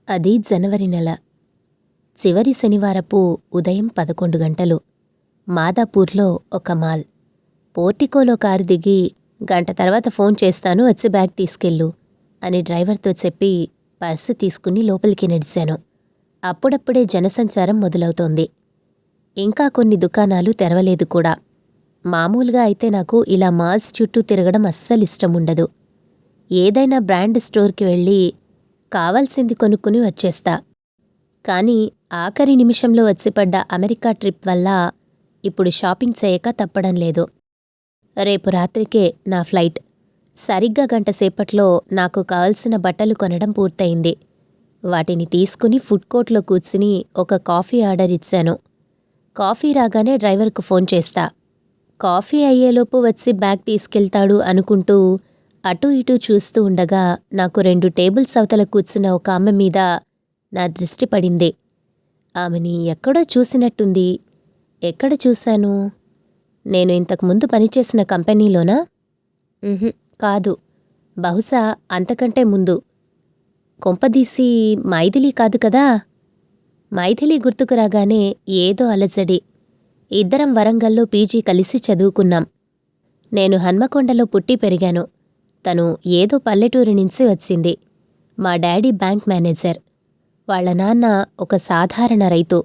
అది జనవరి నెల. చివరి శనివారపు ఉదయం 11 గంటలు. మాదాపూర్లో ఒక మాల్. పోర్టికోలో కారు దిగి, గంట తర్వాత ఫోన్ చేస్తాను, వచ్చి బ్యాగ్ తీసుకెళ్ళు అని డ్రైవర్తో చెప్పి పర్సు తీసుకుని లోపలికి నడిచాను. అప్పుడప్పుడే జనసంచారం మొదలవుతోంది. ఇంకా కొన్ని దుకాణాలు తెరవలేదు కూడా. మామూలుగా అయితే నాకు ఇలా మాల్స్ చుట్టూ తిరగడం అస్సలిష్టముండదు. ఏదైనా బ్రాండ్ స్టోర్కి వెళ్ళి కావాల్సింది కొనుక్కుని వచ్చేస్తా. కానీ ఆఖరి నిమిషంలో వచ్చిపడ్డ అమెరికా ట్రిప్ వల్ల ఇప్పుడు షాపింగ్ చేయక తప్పడం లేదు. రేపు రాత్రికే నా ఫ్లైట్. సరిగ్గా గంట సేపట్లో నాకు కావలసిన బట్టలు కొనడం పూర్తయింది. వాటిని తీసుకుని ఫుడ్ కోర్ట్లో కూర్చుని ఒక కాఫీ ఆర్డర్ ఇచ్చాను. కాఫీ రాగానే డ్రైవర్కు ఫోన్ చేస్తా. కాఫీ అయ్యేలోపు వచ్చి బ్యాగ్ తీసుకెళ్తాడు అనుకుంటూ అటూ ఇటూ చూస్తూ ఉండగా నాకు 2 టేబుల్స్ అవతల కూర్చున్న ఒక ఆమె మీద నా దృష్టి పడింది. ఆమెని ఎక్కడో చూసినట్టుంది. ఎక్కడ చూశాను? నేను ఇంతకుముందు పనిచేసిన కంపెనీలోనా? కాదు. బహుశా అంతకంటే ముందు. కొంపదీసి మైథిలి కాదు కదా? మైథిలి గుర్తుకు రాగానే ఏదో అలజడి. ఇద్దరం వరంగల్లో పీజీ కలిసి చదువుకున్నాం. నేను హన్మకొండలో పుట్టి పెరిగాను. తను ఏదో పల్లెటూరి నుంచి వచ్చింది. మా డాడీ బ్యాంక్ మేనేజర్. వాళ్ల నాన్న ఒక సాధారణ రైతు.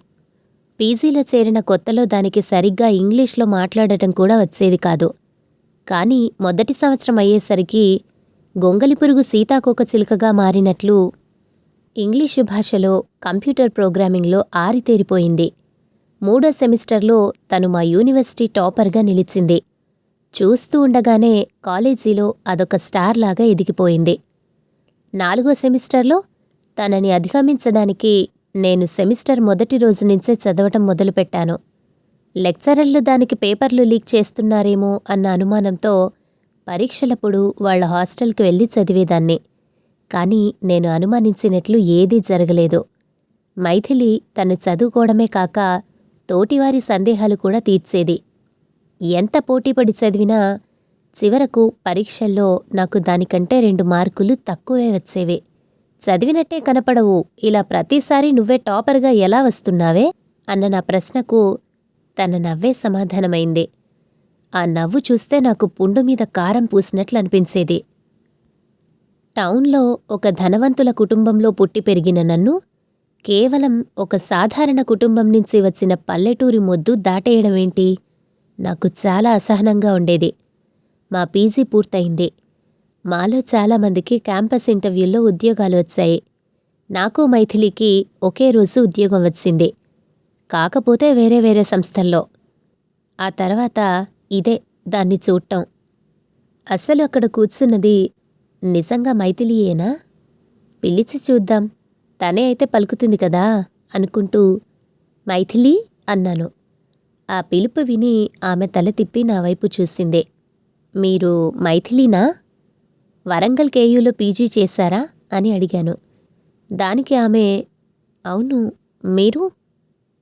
పీజీలో చేరిన కొత్తలో దానికి సరిగ్గా ఇంగ్లీష్లో మాట్లాడటం కూడా వచ్చేది కాదు. కానీ మొదటి సంవత్సరం అయ్యేసరికి గొంగలిపురుగు సీతాకోకచిలుకగా మారినట్లు ఇంగ్లీషు భాషలో, కంప్యూటర్ ప్రోగ్రామింగ్లో ఆరితేరిపోయింది. 3వ సెమిస్టర్లో తను మా యూనివర్సిటీ టాపర్గా నిలిచింది. చూస్తూ ఉండగానే కాలేజీలో అదొక స్టార్ లాగా ఎదిగిపోయింది. 4వ సెమిస్టర్లో తనని అధిగమించడానికి నేను సెమిస్టర్ మొదటి రోజు నుంచే చదవటం మొదలుపెట్టాను. లెక్చరర్లు దానికి పేపర్లు లీక్ చేస్తున్నారేమో అన్న అనుమానంతో పరీక్షలప్పుడు వాళ్ల హాస్టల్కి వెళ్ళి చదివేదాన్ని. కానీ నేను అనుమానించినట్లు ఏదీ జరగలేదు. మైథిలి తను చదువుకోవడమే కాక తోటివారి సందేహాలు కూడా తీర్చేది. ఎంత పోటీపడి చదివినా చివరకు పరీక్షల్లో నాకు దానికంటే 2 మార్కులు తక్కువే వచ్చేవి. చదివినట్టే కనపడవు, ఇలా ప్రతిసారి నువ్వే టాపర్గా ఎలా వస్తున్నావే అన్న నా ప్రశ్నకు తన నవ్వే సమాధానమైంది. ఆ నవ్వు చూస్తే నాకు పుండు మీద కారం పూసినట్లనిపించేది. టౌన్లో ఒక ధనవంతుల కుటుంబంలో పుట్టి పెరిగిన నన్ను కేవలం ఒక సాధారణ కుటుంబం నుంచి వచ్చిన పల్లెటూరి మొద్దు దాటేయడమేంటి? నాకు చాలా అసహనంగా ఉండేది. మా పీజీ పూర్తయింది. మాలో చాలామందికి క్యాంపస్ ఇంటర్వ్యూల్లో ఉద్యోగాలు వచ్చాయి. నాకు మైథిలికి ఒకే రోజు ఉద్యోగం వచ్చింది. కాకపోతే వేరే వేరే సంస్థల్లో. ఆ తర్వాత ఇదే దాన్ని చూడటం. అసలు అక్కడ కూర్చున్నది నిజంగా మైథిలియేనా? పిలిచి చూద్దాం, తనే అయితే పలుకుతుంది కదా అనుకుంటూ మైథిలి అన్నాను. ఆ పిలుపు విని ఆమె తల తిప్పి నా వైపు చూసింది. మీరు మైథిలీనా? వరంగల్ కేయూలో పీజీ చేశారా అని అడిగాను. దానికి ఆమె అవును, మీరు?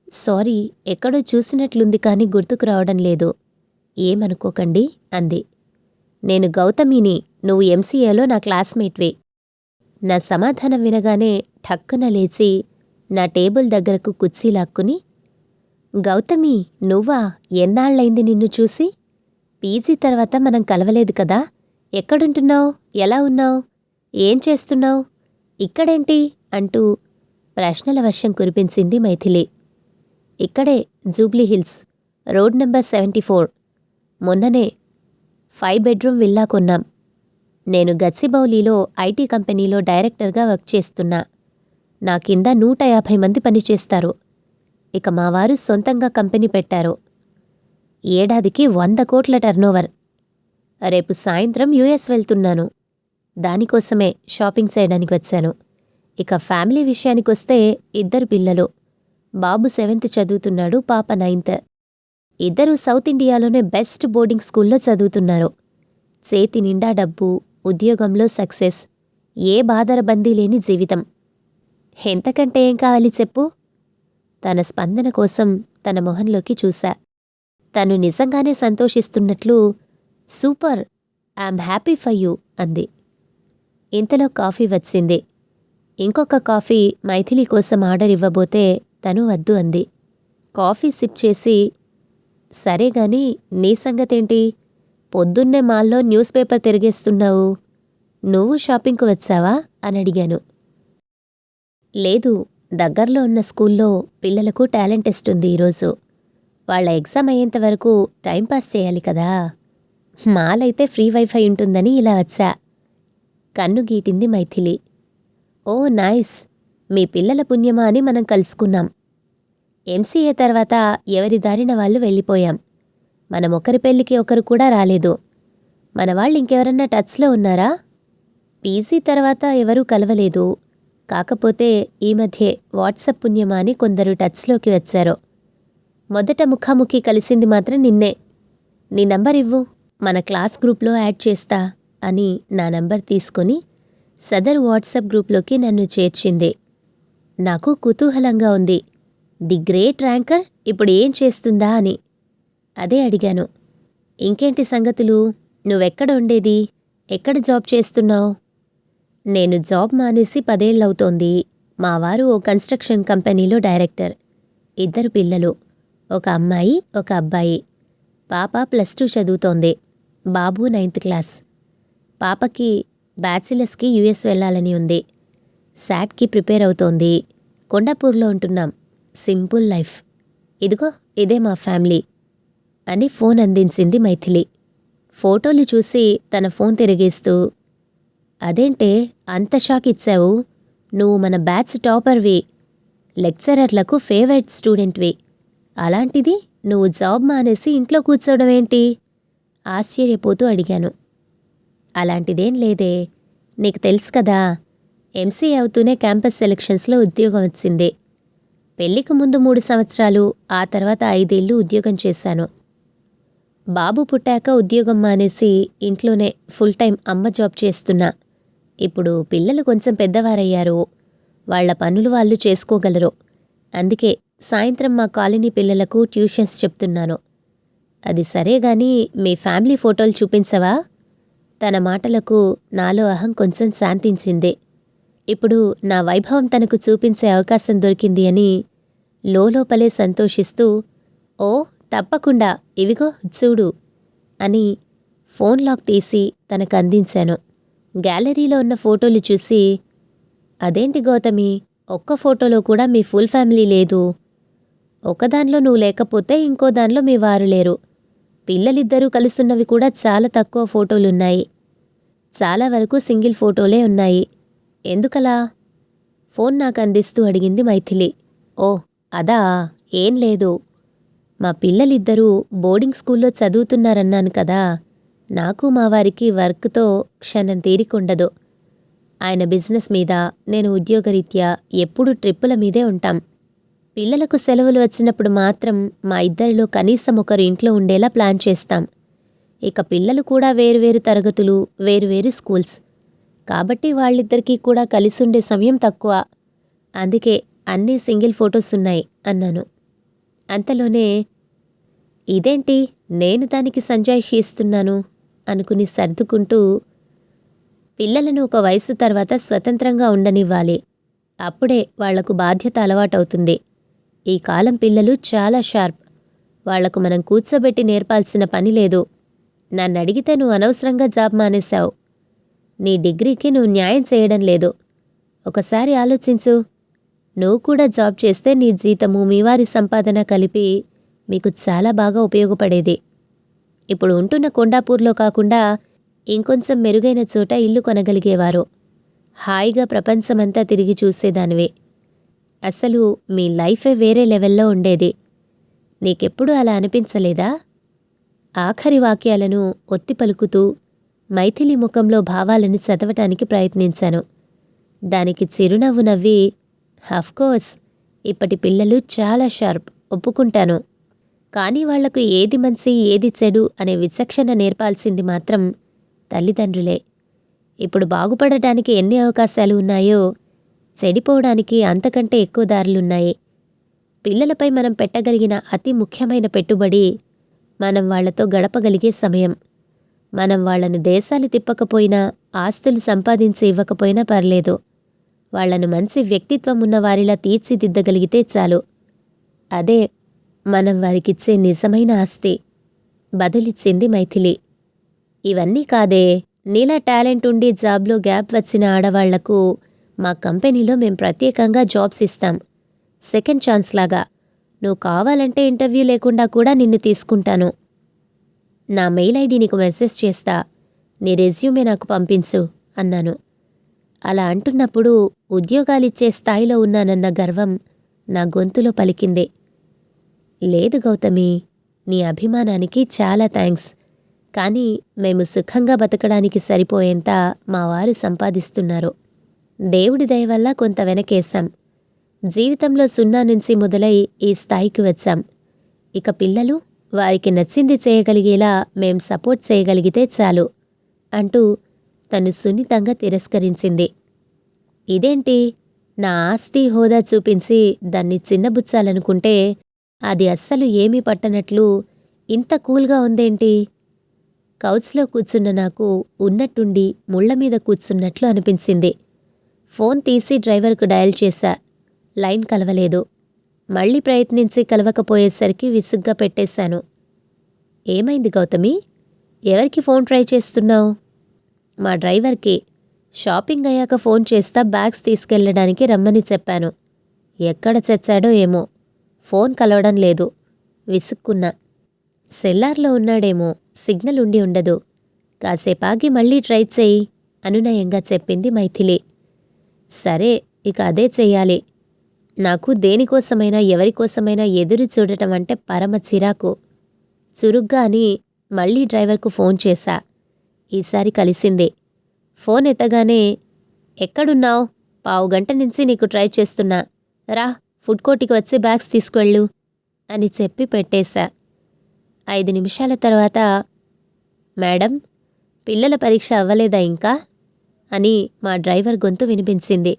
సారీ, ఎక్కడో చూసినట్లుంది కానీ గుర్తుకు రావడం లేదు. ఏమనుకోకండి అంది. నేను గౌతమిని, నువ్వు ఎంసీఏలో నా క్లాస్మేట్వే. నా సమాధానం వినగానే ఠక్కున లేచి నా టేబుల్ దగ్గరకు కుర్చీ లాక్కుని, గౌతమి నువ్వా? ఎన్నాళ్లైంది నిన్ను చూసి? పీజీ తర్వాత మనం కలవలేదు కదా? ఎక్కడుంటున్నావు? ఎలా ఉన్నావు? ఏం చేస్తున్నావు? ఇక్కడేంటి అంటూ ప్రశ్నల వర్షం కురిపించింది మైథిలి. ఇక్కడే, జూబ్లీహిల్స్, రోడ్ నెంబర్ 74. మొన్ననే 5 బెడ్రూమ్ విల్లా కొన్నాం. నేను గచ్చిబౌలిలో ఐటీ కంపెనీలో డైరెక్టర్గా వర్క్ చేస్తున్నా. నా కింద 150 మంది పనిచేస్తారు. ఇక మా వారు సొంతంగా కంపెనీ పెట్టారు. ఏడాదికి 100 కోట్ల టర్నోవర్. రేపు సాయంత్రం యుఎస్ వెళ్తున్నాను. దానికోసమే షాపింగ్ చేయడానికి వచ్చాను. ఇక ఫ్యామిలీ విషయానికొస్తే 2 పిల్లలు. బాబు 7th చదువుతున్నాడు, పాప 9th. ఇద్దరూ సౌత్ ఇండియాలోనే బెస్ట్ బోర్డింగ్ స్కూల్లో చదువుతున్నారు. చేతి నిండా డబ్బు, ఉద్యోగంలో సక్సెస్, ఏ బాదరబందీ లేని జీవితం. ఎంతకంటే ఏం కావాలి చెప్పు? తన స్పందన కోసం తన మొహంలోకి చూశా. తను నిజంగానే సంతోషిస్తున్నట్లు super, I'm happy for you అంది. ఇంతలో కాఫీ వచ్చింది. ఇంకొక కాఫీ మైథిలి కోసం ఆర్డర్ ఇవ్వబోతే తను వద్దు అంది. కాఫీ సిప్ చేసి, సరే గాని నీ సంగతేంటి? పొద్దున్నే మాల్లో న్యూస్ పేపర్ తిరిగేస్తున్నావు. నువ్వు షాపింగ్కు వచ్చావా అని అడిగాను. లేదు, దగ్గర్లో ఉన్న స్కూల్లో పిల్లలకు టాలెంట్ టెస్ట్ ఉంది ఈరోజు. వాళ్ళ ఎగ్జామ్ అయ్యేంత వరకు టైంపాస్ చేయాలి కదా. మాలైతే ఫ్రీ వైఫై ఉంటుందని ఇలా వచ్చా. కన్ను గీటింది మైథిలి. ఓ నైస్, మీ పిల్లల పుణ్యమా అని మనం కలుసుకున్నాం. ఎంసీఏ తర్వాత ఎవరి దారిన వాళ్ళు వెళ్ళిపోయాం. మనమొకరి పెళ్ళికి ఒకరు కూడా రాలేదు. మన వాళ్ళు ఇంకెవరన్నా టచ్లో ఉన్నారా? పీజీ తర్వాత ఎవరూ కలవలేదు. కాకపోతే ఈ మధ్యే వాట్సప్ పుణ్యమా అని కొందరు టచ్లోకి వచ్చారు. మొదట ముఖాముఖి కలిసింది మాత్రం నిన్నే. నీ నంబర్ ఇవ్వు, మన క్లాస్ గ్రూప్లో యాడ్ చేస్తా అని నా నంబర్ తీసుకొని సదరు వాట్సాప్ గ్రూప్లోకి నన్ను చేర్చింది. నాకు కుతూహలంగా ఉంది. ది గ్రేట్ ర్యాంకర్ ఇప్పుడు ఏం చేస్తుందా అని. అదే అడిగాను. ఇంకేంటి సంగతులు? నువ్వెక్కడ ఉండేది? ఎక్కడ జాబ్ చేస్తున్నావు? నేను జాబ్ మానేసి 10 ఏళ్లవుతోంది. మా వారు ఓ కన్స్ట్రక్షన్ కంపెనీలో డైరెక్టర్. 2 పిల్లలు, ఒక అమ్మాయి, ఒక అబ్బాయి. పాప +2 చదువుతోంది. బాబు 9th క్లాస్. పాపకి బ్యాచిలర్స్కి యుఎస్ వెళ్ళాలని ఉంది. శాట్కి ప్రిపేర్ అవుతోంది. కొండాపూర్లో ఉంటున్నాం. Simple life. ఇదిగో ఇదే మా ఫ్యామిలీ అని ఫోన్ అందించింది మైథిలి. ఫోటోలు చూసి తన ఫోన్ తిరిగేస్తూ, అదేంటే అంత షాక్ ఇచ్చావు? నువ్వు మన బ్యాచ్ టాపర్వి, లెక్చరర్లకు ఫేవరెట్ స్టూడెంట్వి. అలాంటిది నువ్వు జాబ్ మానేసి ఇంట్లో కూర్చోవడం ఏంటి? ఆశ్చర్యపోతూ అడిగాను. అలాంటిదేం లేదే, నీకు తెలుసు కదా, ఎంసీఏ అవుతూనే క్యాంపస్ సెలక్షన్స్లో ఉద్యోగం వచ్చింది. పెళ్లికి ముందు 3 సంవత్సరాలు, ఆ తర్వాత 5 ఏళ్ళు ఉద్యోగం చేశాను. బాబు పుట్టాక ఉద్యోగం మానేసి ఇంట్లోనే ఫుల్ టైం అమ్మ జాబ్ చేస్తున్నా. ఇప్పుడు పిల్లలు కొంచెం పెద్దవారయ్యారు. వాళ్ల పనులు వాళ్ళు చేసుకోగలరు. అందుకే సాయంత్రం మా కాలనీ పిల్లలకు ట్యూషన్స్ చెప్తున్నాను. అది సరే గాని మీ ఫ్యామిలీ ఫోటోలు చూపించవా? తన మాటలకు నాలో అహం కొంచెం శాంతించింది. ఇప్పుడు నా వైభవం తనకు చూపించే అవకాశం దొరికింది అని లోపలే సంతోషిస్తూ, ఓ తప్పకుండా, ఇవిగో చూడు అని ఫోన్ లాక్ తీసి తనకు అందించాను. గ్యాలరీలో ఉన్న ఫోటోలు చూసి, అదేంటి గౌతమి, ఒక్క ఫోటోలో కూడా మీ ఫుల్ ఫ్యామిలీ లేదు. ఒకదానిలో నువ్వు లేకపోతే ఇంకో దానిలో మీ వారు లేరు. పిల్లలిద్దరూ కలుసున్నవి కూడా చాలా తక్కువ ఫోటోలున్నాయి. చాలా వరకు సింగిల్ ఫోటోలే ఉన్నాయి. ఎందుకలా? ఫోన్ నాకు అందిస్తూ అడిగింది మైథిలి. ఓ అదా, ఏం లేదు. మా పిల్లలిద్దరూ బోర్డింగ్ స్కూల్లో చదువుతున్నారన్నాను కదా. నాకు మా వారికి వర్క్తో క్షణం తీరికుండదు. ఆయన బిజినెస్ మీద, నేను ఉద్యోగరీత్యా ఎప్పుడూ ట్రిప్పుల మీదే ఉంటాం. పిల్లలకు సెలవులు వచ్చినప్పుడు మాత్రం మా ఇద్దరిలో కనీసం ఒకరు ఇంట్లో ఉండేలా ప్లాన్ చేస్తాం. ఇక పిల్లలు కూడా వేరువేరు తరగతులు, వేరువేరు స్కూల్స్. కాబట్టి వాళ్ళిద్దరికీ కూడా కలిసుండే సమయం తక్కువ. అందుకే అన్నీ సింగిల్ ఫొటోస్ ఉన్నాయి అన్నాను. అంతలోనే, ఇదేంటి నేను దానికి సంజాయిషి ఇస్తున్నాను అనుకుని సర్దుకుంటూ, పిల్లలను ఒక వయసు తర్వాత స్వతంత్రంగా ఉండనివ్వాలి. అప్పుడే వాళ్లకు బాధ్యత అలవాటవుతుంది. ఈ కాలం పిల్లలు చాలా షార్ప్. వాళ్లకు మనం కూర్చోబెట్టి నేర్పాల్సిన పని లేదు. నన్నడిగితే నువ్వు అనవసరంగా జాబ్ మానేశావు. నీ డిగ్రీకి నువ్వు న్యాయం చేయడం లేదు. ఒకసారి ఆలోచించు. నువ్వు కూడా జాబ్ చేస్తే నీ జీతము, మీ వారి సంపాదన కలిపి మీకు చాలా బాగా ఉపయోగపడేది. ఇప్పుడు ఉంటున్న కొండాపూర్లో కాకుండా ఇంకొంచెం మెరుగైన చోట ఇల్లు కొనగలిగేవారు. హాయిగా ప్రపంచమంతా తిరిగి చూసేదానివే. అసలు మీ లైఫే వేరే లెవెల్లో ఉండేది. నీకెప్పుడు అలా అనిపించలేదా? ఆఖరి వాక్యాలను ఒత్తి పలుకుతూ మైథిలి ముఖంలో భావాలను చదవటానికి ప్రయత్నించాను. దానికి చిరునవ్వు నవ్వి, అఫ్కోర్స్, ఇప్పటి పిల్లలు చాలా షార్ప్, ఒప్పుకుంటాను. కానీ వాళ్లకు ఏది మంచి, ఏది చెడు అనే విచక్షణ నేర్పాల్సింది మాత్రం తల్లిదండ్రులే. ఇప్పుడు బాగుపడటానికి ఎన్ని అవకాశాలు ఉన్నాయో, చెడిపోవడానికి అంతకంటే ఎక్కువ దారులున్నాయి. పిల్లలపై మనం పెట్టగలిగిన అతి ముఖ్యమైన పెట్టుబడి మనం వాళ్లతో గడపగలిగే సమయం. మనం వాళ్లను దేశాలు తిప్పకపోయినా, ఆస్తులు సంపాదించి ఇవ్వకపోయినా పర్లేదు. వాళ్లను మంచి వ్యక్తిత్వం ఉన్న వారిలా తీర్చిదిద్దగలిగితే చాలు. అదే మనం వారికిచ్చే నిజమైన ఆస్తి, బదులిచ్చింది మైథిలి. ఇవన్నీ కాదే, నీలా టాలెంట్ ఉండి జాబ్లో గ్యాప్ వచ్చిన ఆడవాళ్లకు మా కంపెనీలో మేం ప్రత్యేకంగా జాబ్స్ ఇస్తాం. సెకండ్ ఛాన్స్ లాగా. నువ్వు కావాలంటే ఇంటర్వ్యూ లేకుండా కూడా నిన్ను తీసుకుంటాను. నా మెయిల్ ఐడి నీకు మెసేజ్ చేస్తా, నీ రెజ్యూమే నాకు పంపించు అన్నాను. అలా అంటున్నప్పుడు ఉద్యోగాలిచ్చే స్థాయిలో ఉన్నానన్న గర్వం నా గొంతులో పలికింది. లేదు గౌతమి, నీ అభిమానానికి చాలా థ్యాంక్స్. కానీ మేము సుఖంగా బతకడానికి సరిపోయేంత మా వారు సంపాదిస్తున్నారు. దేవుడి దయ వల్ల కొంత వెనకేశాం. జీవితంలో 0 నుంచి మొదలై ఈ స్థాయికి వచ్చాం. ఇక పిల్లలు వారికి నచ్చింది చేయగలిగేలా మేం సపోర్ట్ చేయగలిగితే చాలు అంటూ తను సున్నితంగా తిరస్కరించింది. ఇదేంటి, నా ఆస్తి హోదా చూపించి దాన్ని చిన్నబుచ్చాలనుకుంటే అది అస్సలు ఏమీ పట్టనట్లు ఇంత కూల్గా ఉందేంటి? కౌచ్లో కూర్చున్న నాకు ఉన్నట్టుండి ముళ్లమీద కూర్చున్నట్లు అనిపించింది. ఫోన్ తీసి డ్రైవర్కు డయల్ చేశా. లైన్ కలవలేదు. మళ్ళీ ప్రయత్నించి కలవకపోయేసరికి విసుగ్గా పెట్టేశాను. ఏమైంది గౌతమి? ఎవరికి ఫోన్ ట్రై చేస్తున్నావు? మా డ్రైవర్కి. షాపింగ్ అయ్యాక ఫోన్ చేస్తా బ్యాగ్స్ తీసుకెళ్లడానికి రమ్మని చెప్పాను. ఎక్కడ చచ్చాడో ఏమో, ఫోన్ కలవడం లేదు. విసుక్కున్నా. సెల్లార్లో ఉన్నాడేమో, సిగ్నల్ ఉండి ఉండదు. కాసేపాగి మళ్ళీ ట్రై చెయ్యి అనునయంగా చెప్పింది మైథిలి. సరే, ఇక అదే చెయ్యాలి. నాకు దేనికోసమైనా ఎవరికోసమైనా ఎదురు చూడటం అంటే పరమ చిరాకు. చురుగ్గా అని మళ్ళీ డ్రైవర్కు ఫోన్ చేశా. ఈసారి కలిసింది. ఫోన్ ఎత్తగానే, ఎక్కడున్నావు? 1/2 గంట నుంచి నీకు ట్రై చేస్తున్నా. రా, ఫుడ్ కోర్టుకి వచ్చి బ్యాగ్స్ తీసుకువెళ్ళు అని చెప్పి పెట్టేశా. 5 నిమిషాల తర్వాత, మేడం, పిల్లల పరీక్ష అవ్వలేదా ఇంకా అని మా డ్రైవర్ గొంతు వినిపించింది.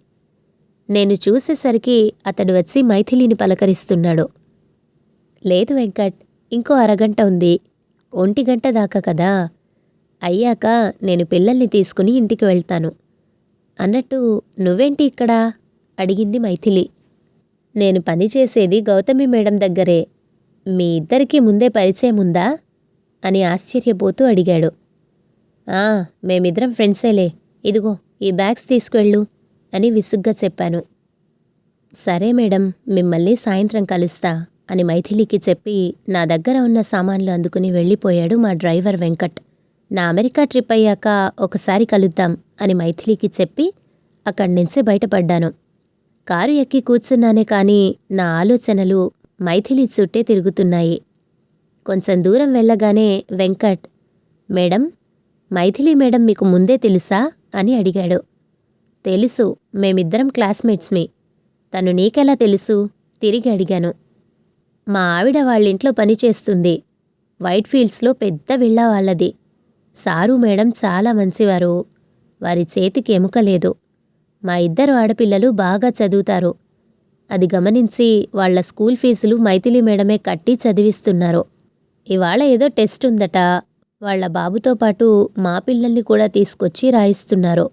నేను చూసేసరికి అతడు వచ్చి మైథిలిని పలకరిస్తున్నాడు. లేదు వెంకట్, ఇంకో అరగంట ఉంది. 1 గంట దాకా కదా. అయ్యాక నేను పిల్లల్ని తీసుకుని ఇంటికి వెళ్తాను. అన్నట్టు నువ్వేంటి ఇక్కడ అడిగింది మైథిలి. నేను పనిచేసేది గౌతమి మేడం దగ్గరే. మీ ఇద్దరికీ ముందే పరిచయం ఉందా అని ఆశ్చర్యపోతూ అడిగాడు. మేమిద్దరం ఫ్రెండ్సేలే. ఇదిగో ఈ బ్యాగ్స్ తీసుకువెళ్ళు అని విసుగ్గా చెప్పాను. సరే మేడం, మిమ్మల్ని సాయంత్రం కలుస్తా అని మైథిలికి చెప్పి నా దగ్గర ఉన్న సామాన్లు అందుకుని వెళ్ళిపోయాడు మా డ్రైవర్ వెంకట్. నా అమెరికా ట్రిప్ అయ్యాక ఒకసారి కలుద్దాం అని మైథిలికి చెప్పి అక్కడ్నుంచి బయటపడ్డాను. కారు ఎక్కి కూర్చున్నానే కానీ నా ఆలోచనలు మైథిలి చుట్టే తిరుగుతున్నాయి. కొంచెం దూరం వెళ్ళగానే వెంకట్, మేడం, మైథిలి మేడం మీకు ముందే తెలుసా అని అడిగాడు. తెలుసు, మేమిద్దరం క్లాస్మేట్స్మి. తను నీకెలా తెలుసు? తిరిగి అడిగాను. మా ఆవిడ వాళ్ళింట్లో పనిచేస్తుంది. వైట్ ఫీల్డ్స్లో పెద్ద విల్లా వాళ్ళది. సారు మేడం చాలా మంచివారు. వారి చేతికి ఎముక లేదు. మా 2 ఆడపిల్లలు బాగా చదువుతారు. అది గమనించి వాళ్ల స్కూల్ ఫీజులు మైథిలి మేడమే కట్టి చదివిస్తున్నారు. ఇవాళ ఏదో టెస్ట్ ఉందట. వాళ్ల బాబుతో పాటు మా పిల్లల్ని కూడా తీసుకొచ్చి రాయిస్తున్నారు.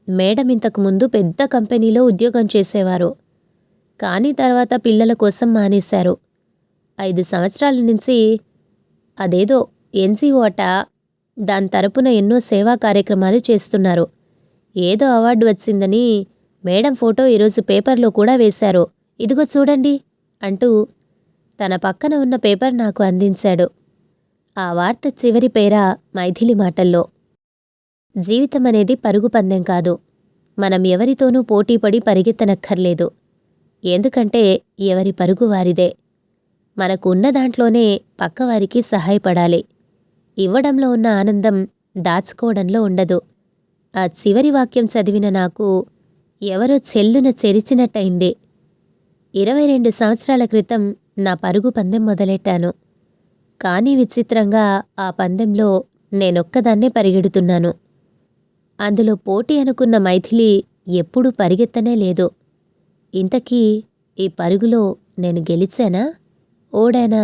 మేడం ఇంతకుముందు పెద్ద కంపెనీలో ఉద్యోగం చేసేవారు. కానీ తర్వాత పిల్లల కోసం మానేశారు. 5 సంవత్సరాల నుంచి అదేదో ఎన్జీఓ అట. దాని తరపున ఎన్నో సేవా కార్యక్రమాలు చేస్తున్నారు. ఏదో అవార్డు వచ్చిందని మేడం ఫోటో ఈరోజు పేపర్లో కూడా వేశారు. ఇదిగో చూడండి అంటూ తన పక్కన ఉన్న పేపర్ నాకు అందించాడు. ఆ వార్త చివరి పేర మైథిలి మాటల్లో, జీవితమనేది పరుగు పందెం కాదు. మనం ఎవరితోనూ పోటీపడి పరిగెత్తనక్కర్లేదు. ఎందుకంటే ఎవరి పరుగు వారిదే. మనకు ఉన్న దాంట్లోనే పక్కవారికి సహాయపడాలి. ఇవ్వడంలో ఉన్న ఆనందం దాచుకోవడంలో ఉండదు. ఆ చివరి వాక్యం చదివిన నాకు ఎవరో చెల్లున చెరిచినట్టయింది. 22 సంవత్సరాల క్రితం నా పరుగు పందెం మొదలెట్టాను. కానీ విచిత్రంగా ఆ పందెంలో నేనొక్కదాన్నే పరిగెడుతున్నాను. అందులో పోటీ అనుకున్న మైథిలి ఎప్పుడూ పరిగెత్తనే లేదు. ఇంతకీ ఈ పరుగులో నేను గెలిచానా, ఓడానా?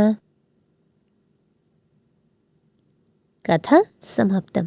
కథ సమాప్తం.